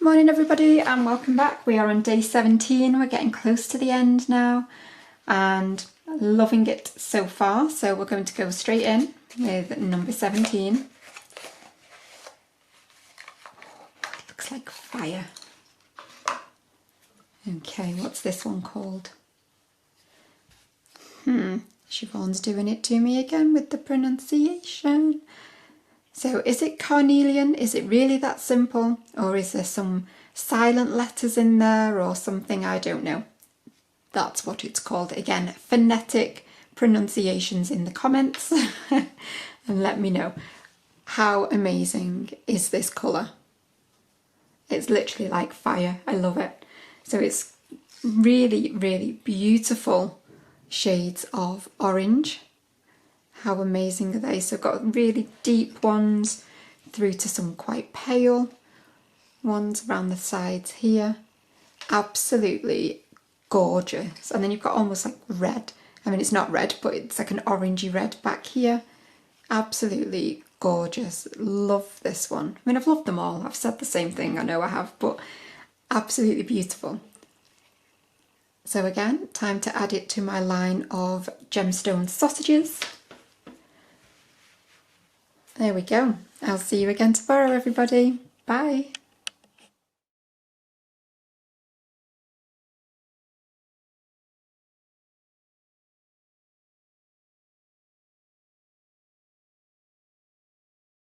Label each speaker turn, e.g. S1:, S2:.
S1: morning everybody and welcome back. We are on day 17, we're getting close to the end now and loving it so far, so we're going to go straight in with number 17. It looks like fire. Okay, what's this one called? Siobhan's doing it to me again with the pronunciation. So is it carnelian? Is it really that simple? Or is there some silent letters in there or something? I don't know. That's what it's called. Again, phonetic pronunciations in the comments and let me know. How amazing is this colour? It's literally like fire. I love it. So it's really, really beautiful shades of orange. How amazing are they? So I've got really deep ones through to some quite pale ones around the sides here. Absolutely gorgeous. And then you've got almost like red. I mean, it's not red, but it's like an orangey red back here. Absolutely gorgeous. Love this one. I mean, I've loved them all. I've said the same thing, I know I have, but absolutely beautiful. So again, time to add it to my line of gemstone sausages. There we go. I'll see you again tomorrow, everybody. Bye.